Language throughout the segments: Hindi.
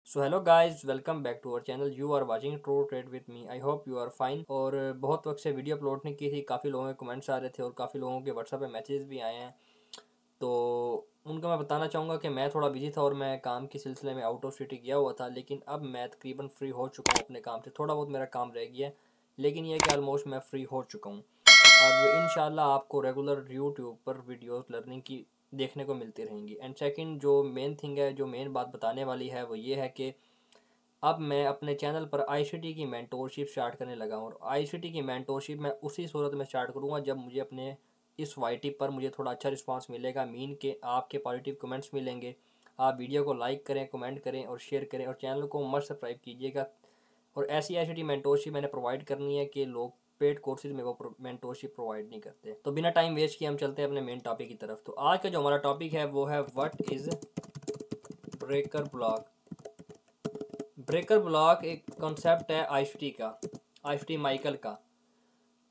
So hello guys, welcome back to our channel. You are watching true trade with me. I hope you are fine. और बहुत वक्त से वीडियो अपलोड नहीं की थी। काफ़ी लोगों के कमेंट्स आ रहे थे और काफ़ी लोगों के व्हाट्सएप पे मैसेज भी आए हैं। तो उनको मैं बताना चाहूँगा कि मैं थोड़ा बिजी था और मैं काम के सिलसिले में आउट ऑफ सिटी गया हुआ था। लेकिन अब मैं तकरीबन फ्री हो चुका हूँ अपने काम से। थोड़ा बहुत मेरा काम रह गया है, लेकिन यह कि ऑलमोस्ट मैं फ्री हो चुका हूँ। अब इंशाल्लाह आपको रेगुलर यूट्यूब पर वीडियोस लर्निंग की देखने को मिलती रहेंगी। एंड सेकंड जो मेन थिंग है, जो मेन बात बताने वाली है, वो ये है कि अब मैं अपने चैनल पर आईसीटी की मेंटोरशिप स्टार्ट करने लगा हूँ। और आईसीटी की मेंटोरशिप मैं उसी सूरत में स्टार्ट करूँगा जब मुझे अपने इस वाईटी पर मुझे थोड़ा अच्छा रिस्पांस मिलेगा। मीन के आपके पॉजिटिव कमेंट्स मिलेंगे। आप वीडियो को लाइक करें, कमेंट करें और शेयर करें, और चैनल को मस्ट सब्सक्राइब कीजिएगा। और ऐसी आईसीटी मेंटोरशिप मैंने प्रोवाइड करनी है कि लोग पेड कोर्सेज में वो मेंटोरशिप प्रोवाइड नहीं करते। तो बिना टाइम वेस्ट किए हम चलते हैं अपने मेन टॉपिक की तरफ। तो आज का जो हमारा टॉपिक है वो है what is breaker block. Breaker block एक कॉन्सेप्ट है आईसीटी का, आईसीटी माइकल का।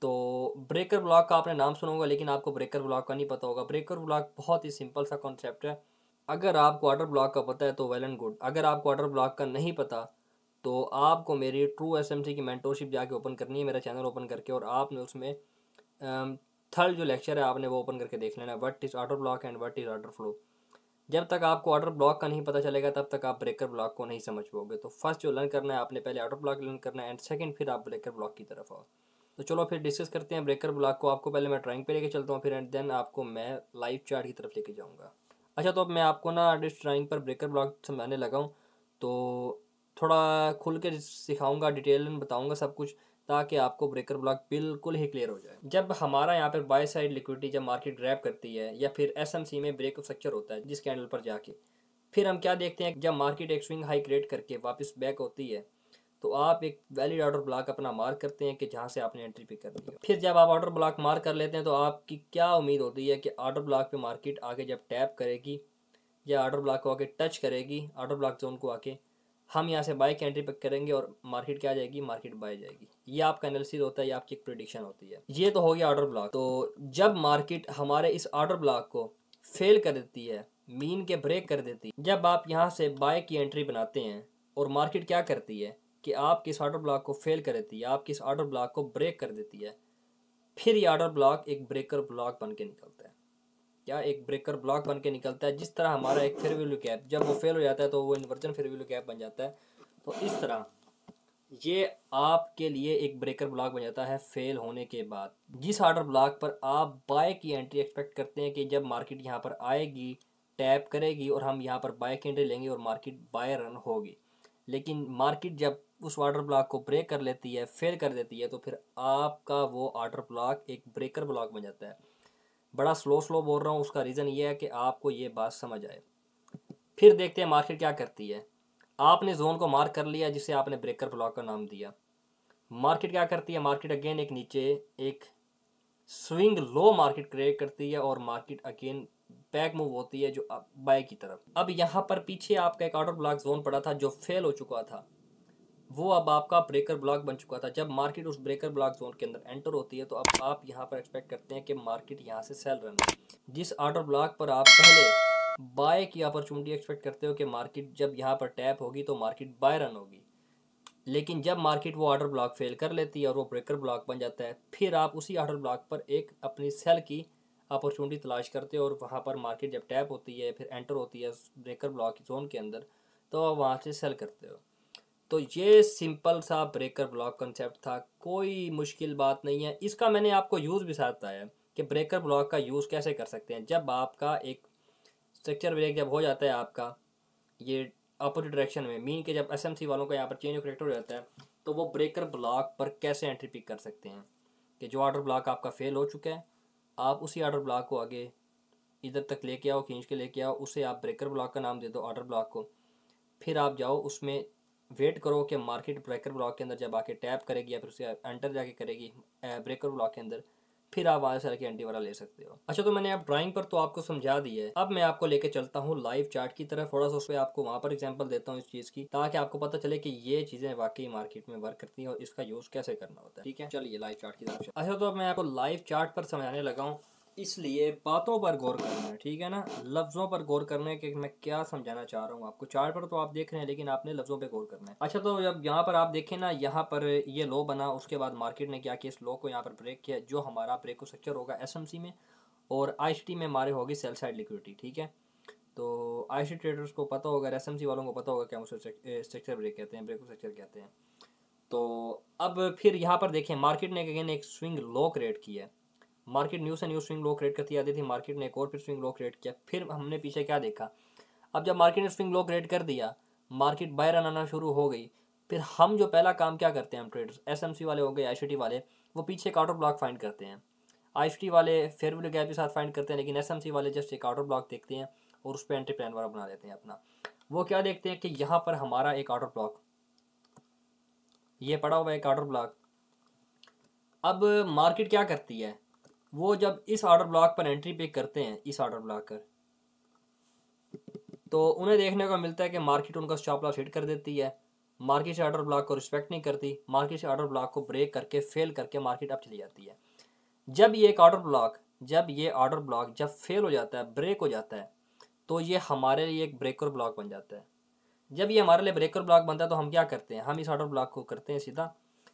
तो ब्रेकर ब्लॉक का आपने नाम सुना होगा, लेकिन आपको ब्रेकर ब्लॉक का नहीं पता होगा। ब्रेकर ब्लॉक बहुत ही सिंपल सा कॉन्सेप्ट है। अगर आपको ऑर्डर ब्लॉक का पता है तो वेल एंड गुड। अगर आपको ऑर्डर ब्लॉक का नहीं पता तो आपको मेरी ट्रू एसएमसी की मेंटोरशिप जाके ओपन करनी है, मेरा चैनल ओपन करके, और आपने उसमें थर्ड जो लेक्चर है आपने वो ओपन करके देख लेना, what is order block and what is order flow. जब तक आपको ऑर्डर ब्लॉक का नहीं पता चलेगा तब तक आप ब्रेकर ब्लॉक को नहीं समझ पाओगे। तो फर्स्ट जो लर्न करना है आपने, पहले ऑर्डर ब्लॉक लर्न करना है, एंड सेकंड फिर आप ब्रेकर ब्लॉक की तरफ आओ। तो चलो फिर डिस्कस करते हैं ब्रेकर ब्लॉक को। आपको पहले मैं ड्राइंग पे लेके चलता हूँ, फिर एंड देन आपको मैं लाइव चार्ट की तरफ लेके जाऊँगा। अच्छा, तो अब मैं आपको ना इस ड्राइंग पर ब्रेकर ब्लॉक समझाने लगा हूँ, तो थोड़ा खुल के सिखाऊंगा, डिटेल में बताऊंगा सब कुछ, ताकि आपको ब्रेकर ब्लॉक बिल्कुल ही क्लियर हो जाए। जब हमारा यहाँ पर बाय साइड लिक्विडिटी जब मार्केट ग्रैब करती है, या फिर एसएमसी में ब्रेक स्ट्रक्चर होता है जिस कैंडल पर जाके, फिर हम क्या देखते हैं, जब मार्केट एक स्विंग हाई क्रिएट करके वापस बैक होती है तो आप एक वैलिड ऑर्डर ब्लॉक अपना मार्क करते हैं कि जहाँ से आपने एंट्री पिक करनी है। फिर जब आप ऑर्डर ब्लॉक मार्क कर लेते हैं तो आपकी क्या उम्मीद होती है कि ऑर्डर ब्लॉक पे मार्केट आगे जब टैप करेगी या ऑर्डर ब्लॉक को आके टच करेगी, ऑर्डर ब्लॉक जोन को आके हम यहाँ से बाय की एंट्री पिक करेंगे और मार्केट क्या जाएगी, मार्केट बाय जाएगी। ये आपका एनालिसिस होता है, ये आपकी एक प्रिडिक्शन होती है। ये तो हो गया ऑर्डर ब्लॉक। तो जब मार्केट हमारे इस ऑर्डर ब्लॉक को फेल कर देती है, मीन के ब्रेक कर देती है, जब आप यहाँ से बाय की एंट्री बनाते हैं और मार्केट क्या करती है कि आपकी इस ऑर्डर ब्लॉक को फेल कर देती है, आपकी इस ऑर्डर ब्लॉक को ब्रेक कर देती है, फिर ये ऑर्डर ब्लॉक एक ब्रेकर ब्लॉक बन के निकलता है। क्या एक ब्रेकर ब्लॉक बन के निकलता है। जिस तरह हमारा एक फेयर वैल्यू गैप जब वो फेल हो जाता है तो वो इन्वर्जन फेयर वैल्यू गैप बन जाता है। तो इस तरह ये आपके लिए एक ब्रेकर ब्लॉक बन जाता है फेल होने के बाद। जिस ऑर्डर ब्लॉक पर आप बाय की एंट्री एक्सपेक्ट करते हैं कि जब मार्केट यहाँ पर आएगी, टैप करेगी और हम यहाँ पर बाय की एंट्री लेंगे और मार्केट बाय रन होगी, लेकिन मार्केट जब उस ऑर्डर ब्लॉक को ब्रेक कर लेती है, फेल कर देती है, तो फिर आपका वो ऑर्डर ब्लॉक एक ब्रेकर ब्लॉक बन जाता है। बड़ा स्लो स्लो बोल रहा हूँ, उसका रीज़न ये है कि आपको ये बात समझ आए। फिर देखते हैं मार्केट क्या करती है। आपने जोन को मार्क कर लिया जिसे आपने ब्रेकर ब्लॉक का नाम दिया। मार्केट क्या करती है, मार्केट अगेन एक नीचे एक स्विंग लो मार्केट क्रिएट करती है और मार्केट अगेन बैक मूव होती है जो बाय की तरफ। अब यहाँ पर पीछे आपका एक ऑर्डर ब्लॉक जोन पड़ा था जो फेल हो चुका था, वो अब आपका ब्रेकर ब्लॉक बन चुका था। जब मार्केट उस ब्रेकर ब्लॉक जोन के अंदर एंटर होती है तो अब आप यहाँ पर एक्सपेक्ट करते हैं कि मार्केट यहाँ से सेल रन है। जिस ऑर्डर ब्लॉक पर आप पहले बाय की अपॉर्चुनिटी एक्सपेक्ट करते हो कि मार्केट जब यहाँ पर टैप होगी तो मार्केट बाय रन होगी, लेकिन जब मार्केट वो ऑर्डर ब्लॉक फेल कर लेती है और वो ब्रेकर ब्लॉक बन जाता है, फिर आप उसी ऑर्डर ब्लॉक पर एक अपनी सेल की अपॉर्चुनिटी तलाश करते हो और वहाँ पर मार्केट जब टैप होती है फिर एंटर होती है ब्रेकर ब्लॉक जोन के अंदर, तो आप वहाँ से सेल करते हो। तो ये सिंपल सा ब्रेकर ब्लॉक कंसेप्ट था, कोई मुश्किल बात नहीं है। इसका मैंने आपको यूज़ भी साथ बताया कि ब्रेकर ब्लॉक का यूज़ कैसे कर सकते हैं। जब आपका एक स्ट्रक्चर ब्रेक जब हो जाता है आपका ये अपोजिट डायरेक्शन में, मीन के जब एसएमसी वालों का यहाँ पर चेंज ऑफ करेक्टर हो जाता है, तो वो ब्रेकर ब्लॉक पर कैसे एंट्री पिक कर सकते हैं कि जो ऑर्डर ब्लॉक आपका फेल हो चुका है, आप उसी ऑर्डर ब्लॉक को आगे इधर तक लेके आओ, खींच के लेके आओ, उसे आप ब्रेकर ब्लॉक का नाम दे दो ऑर्डर ब्लॉक को। फिर आप जाओ उसमें वेट करो कि मार्केट ब्रेकर ब्लॉक के अंदर जब आके टैप करेगी या फिर उसे एंटर जाके करेगी ब्रेकर ब्लॉक के अंदर, फिर आप वहाँ से आके एंटी वाला ले सकते हो। अच्छा, तो मैंने अब ड्राइंग पर तो आपको समझा दी है, अब मैं आपको लेके चलता हूँ लाइव चार्ट की तरफ। थोड़ा सा उस पर आपको वहाँ पर एग्जांपल देता हूँ इस चीज़ की, ताकि आपको पता चले कि ये चीज़ें वाकई मार्केट में वर्क करती हैं और इसका यूज़ कैसे करना होता है। ठीक है, चलिए लाइव चार्ट की तरफ। अच्छा, तो अब मैं आपको लाइव चार्ट पर समझाने लगा हूँ इसलिए बातों पर गौर करना है, ठीक है ना, लफ्ज़ों पर गौर करना है कि मैं क्या समझाना चाह रहा हूँ आपको। चार्ट पर तो आप देख रहे हैं लेकिन आपने लफ्ज़ों पे गौर करना है। अच्छा, तो जब यहाँ पर आप देखें ना, यहाँ पर ये लो बना, उसके बाद मार्केट ने क्या किया, इस लो को यहाँ पर ब्रेक किया, जो हमारा ब्रेक स्ट्रक्चर होगा एसएमसी में, और आईसीटी में हमारे होगी सेल साइड लिक्विडिटी, ठीक है। तो आईसी ट्रेडर्स को पता होगा, एसएमसी वालों को पता होगा क्या उसे स्ट्रक्चर ब्रेक कहते हैं, ब्रेक स्ट्रक्चर कहते हैं। तो अब फिर यहाँ पर देखें, मार्केट ने अगेन एक स्विंग लो क्रिएट किया है। मार्केट न्यू से न्यू स्विंग लो क्रिएट करती आती थी, मार्केट ने एक और फिर स्विंग लो क्रिएट किया। फिर हमने पीछे क्या देखा, अब जब मार्केट ने स्विंग लो क्रिएट कर दिया, मार्केट बाय रन आना शुरू हो गई। फिर हम जो पहला काम क्या करते हैं, हम ट्रेडर्स, एसएमसी वाले हो गए, आईसीटी वाले, वो पीछे एक आउटर ब्लॉक फाइंड करते हैं। आईसीटी वाले फेयर वैल्यू गैप के साथ फाइंड करते हैं, लेकिन एसएमसी वाले जस्ट एक आउटर ब्लॉक देखते हैं और उस पर एंट्री प्लान वाला बना लेते हैं अपना। वो क्या देखते हैं कि यहाँ पर हमारा एक आउटर ब्लॉक ये पड़ा हुआ है, एक आउटर ब्लॉक। अब मार्केट क्या करती है, वो जब इस ऑर्डर ब्लॉक पर एंट्री पे करते हैं, इस ऑर्डर ब्लॉक पर, तो उन्हें देखने को मिलता है कि मार्केट उनका स्टॉप लॉस हिट कर देती है। मार्केट से ऑर्डर ब्लॉक को रिस्पेक्ट नहीं करती, मार्केट से ऑर्डर ब्लॉक को ब्रेक करके फेल करके मार्केट अप चली जाती है। जब ये एक ऑर्डर ब्लॉक जब फेल हो जाता है, ब्रेक हो जाता है, तो ये हमारे लिए एक ब्रेकर ब्लॉक बन जाता है। जब ये हमारे लिए ब्रेकर ब्लॉक बनता है तो हम क्या करते हैं, हम इस ऑर्डर ब्लॉक को करते हैं सीधा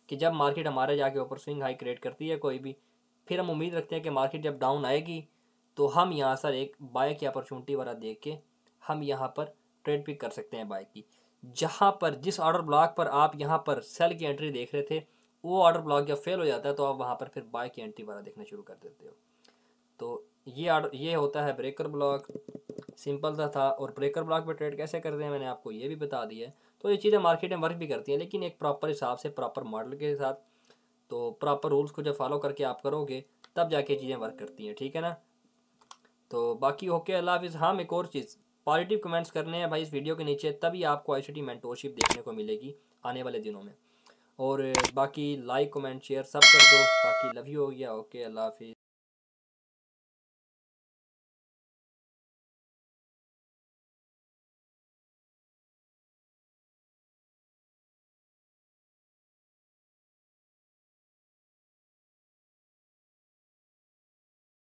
कि जब मार्केट हमारे जाके ऊपर स्विंग हाई क्रिएट करती है कोई भी, फिर हम उम्मीद रखते हैं कि मार्केट जब डाउन आएगी तो हम यहाँ सर एक बाय की अपॉर्चुनिटी वाला देख के हम यहाँ पर ट्रेड पिक कर सकते हैं बाय की। जहाँ पर जिस ऑर्डर ब्लॉक पर आप यहाँ पर सेल की एंट्री देख रहे थे, वो ऑर्डर ब्लॉक जब फेल हो जाता है तो आप वहाँ पर फिर बाय की एंट्री वाला देखना शुरू कर देते हो। तो ये होता है ब्रेकर ब्लॉक। सिंपल सा था। और ब्रेकर ब्लॉक पे ट्रेड कैसे करते हैं मैंने आपको ये भी बता दिया है। तो ये चीज़ें मार्केट में वर्क भी करती हैं, लेकिन एक प्रॉपर हिसाब से, प्रॉपर मॉडल के साथ, तो प्रॉपर रूल्स को जब फॉलो करके आप करोगे तब जाके चीज़ें वर्क करती हैं, ठीक है ना। तो बाकी ओके, अल्लाह हाफिज़। हाँ, एक और चीज़, पॉजिटिव कमेंट्स करने हैं भाई इस वीडियो के नीचे, तभी आपको आईसीटी मेंटोरशिप देखने को मिलेगी आने वाले दिनों में। और बाकी लाइक कमेंट शेयर सब कर दो। बाकी लव यू हो गया। ओके, अल्लाह हाफिज़।